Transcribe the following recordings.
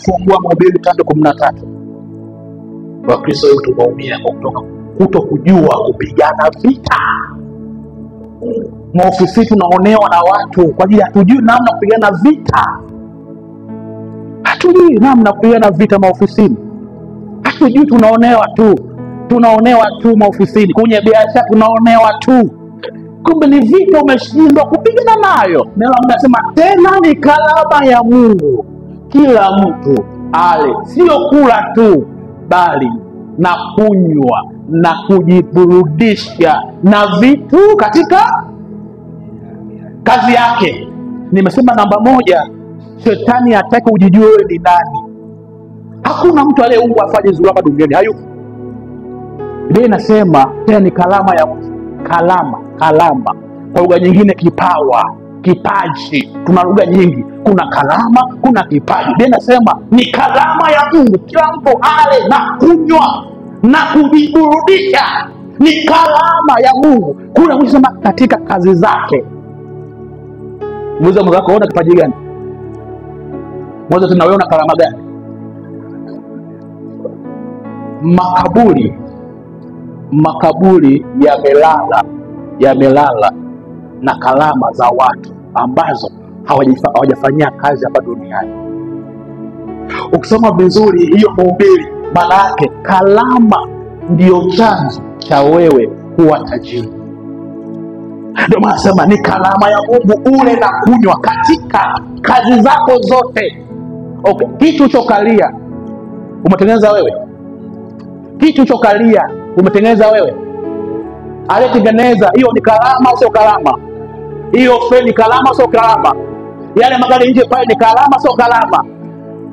ukifungua Mhubiri 3:13, Wakristo wetu tunaumia kwa kuto kujua kupigana vita. Maofisi tunaonewa na watu kwa ajili hatujui namna kupigana vita. Hatujui namna kupigana vita maofisini. Hatujui, tunaonewa tu maofisini, kwenye biashara tunaonewa tu. Kumbe ni vita umeshindwa kupigana nayo. Neno linasema tena ni karama ya Mungu kila mtu ale, sio kula tu, bali na kunywa na kujiburudisha na vitu katika kazi yake. Nimesema namba moja, shetani hataki ujijue wewe ni nani. Hakuna mtu aliyeumbwa afanye zuri hapa duniani, hayupo. Biblia inasema tena ni karama ya Mungu. Kalama kwa lugha nyingine kipawa, kipaji. Tuna lugha nyingi, kuna kalama, kuna kipaji. Biblia inasema ni karama ya Mungu kila mtu ale na kunywa na kujiburudisha. Ni karama ya Mungu. Kuna kusema katika kazi zake. Muulize mwenzako, una kipaji gani? Muulize tena, wewe una karama gani? Makaburi yamelala na kalama za watu ambazo hawajafanyia kazi hapa duniani. Ukisoma vizuri hiyo Mhubiri, maana yake kalama ndio chanzo cha wewe kuwa tajiri. Ndio maana nasema ni karama ya Mungu ule na kunywa katika kazi zako zote. Okay, kitu chokalia umetengeneza wewe. Kitu chokalia umetengeneza wewe. Aliyetengeneza hiyo ni karama au sio karama? Hiyo feni karama sio karama? Yale magari nje pale ni karama sio karama?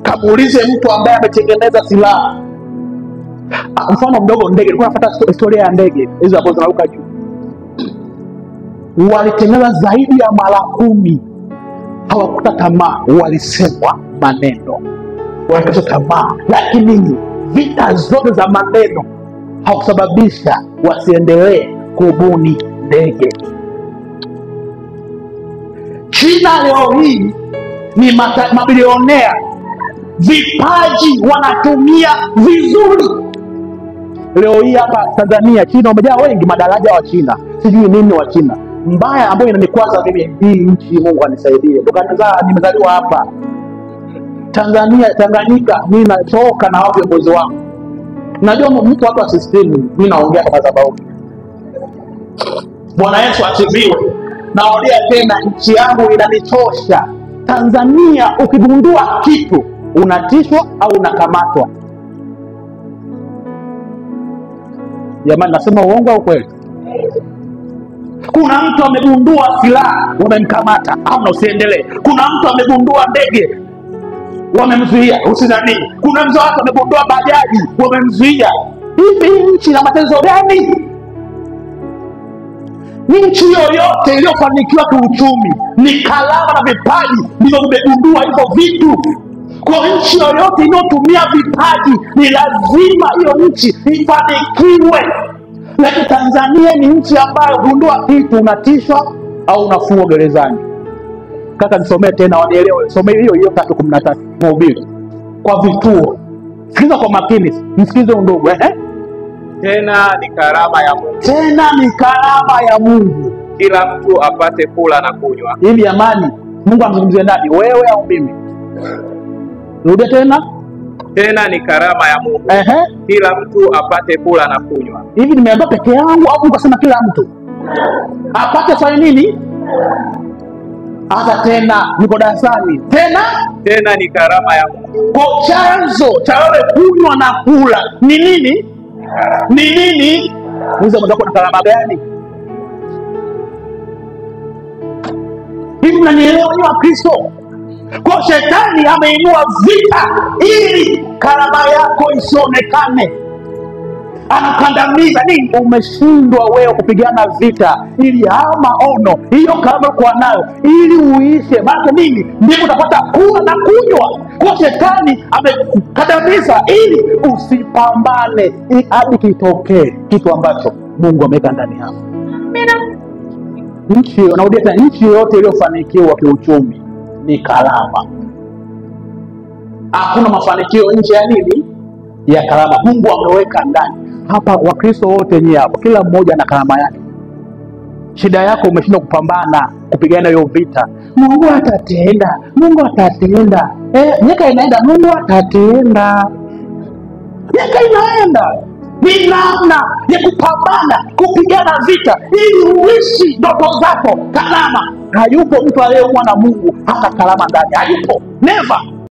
Kamuulize mtu ambaye ametengeneza silaha. Mfano mdogo, ndege. Nilikuwa nafuata historia ya ndege hizo hapo zinaruka juu. Walitengeneza zaidi ya mara 10. Hawakuta tamaa, walisemwa maneno. Walikata tamaa, lakini vita zote za maneno hakusababisha wasiendelee kubuni ndege. China leo hii ni mabilionea, vipaji wanatumia vizuri. Leo hii hapa Tanzania, China wamejaa wengi, madaraja wa China, sijui nini wa China. Mbaya ambayo inanikwaza mimi hii nchi, Mungu anisaidie. Nimezaliwa hapa Tanzania, Tanganyika, mimi natoka na watu viongozi wangu. Najua mtu watu wa system, mimi naongea kwa sababu Bwana Yesu asifiwe. Naolia tena, nchi yangu inanitosha. Tanzania ukigundua kitu unatishwa au unakamatwa. Jamani, nasema uongo au kweli? Kuna mtu amegundua silaha, wamemkamata, au na usiendelee. Kuna mtu amegundua ndege, wamemzuia, usinani. Kuna mtu amegundua bajaji, wamemzuia. Hivi nchi na matezo gani? Nchi yoyote iliyofanikiwa kiuchumi ni kalama na vipaji ndivyo vimegundua hivyo vitu. Kwa nchi yoyote inayotumia vipaji ni lazima hiyo nchi ifanikiwe. Lakini Tanzania ni nchi ambayo gundua kitu unatishwa au unafungwa gerezani. Kaka nisomee tena wanielewe. Somee hiyo 3:13 Mhubiri kwa vituo. Sikiza kwa makini, msikize ndugu. Tena ni karama ya Mungu. Tena ni karama ya Mungu kila mtu apate kula na kunywa. Hivi amani, Mungu amzungumzie nani, wewe au mimi? Rudi tena. Tena ni karama ya Mungu kila mtu apate kula na kunywa. Hivi nimeambia peke yangu au Mungu asema kila mtu apate fanya nini? Hata tena niko darasani. Tena ni karama ya Mungu. Kwa chanzo cha wewe kunywa na kula ni nini? Ni nini? Uliza mzako na karama gani? Hivi mnanielewa ni wa Kristo? Kwa shetani ameinua vita ili karama yako isionekane. Anakandamiza nini? Umeshindwa wewe kupigana vita ili haya maono, hiyo karama kwa nayo ili uishe. Maana nini? Ndipo utapata kula na kunywa. Kwa shetani amekandamiza ili usipambane hadi kitokee kitu ambacho Mungu ameweka ndani yako. Nchi yoyote iliyofanikiwa kiuchumi ni karama. Hakuna mafanikio nje ya nini? Ya karama. Mungu ameweka ndani. Hapa Wakristo wote nyie hapo, kila mmoja na karama yake. Shida yako umeshindwa kupambana, kupigana hiyo vita. Mungu atatenda, Mungu atatenda. Miaka inaenda, Mungu atatenda. Miaka inaenda. Ni namna ya kupambana, kupigana vita ili uishi ndoto zako. Karama. Hayupo mtu aliyeumwa na Mungu hata karama ndani. Hayupo. Never.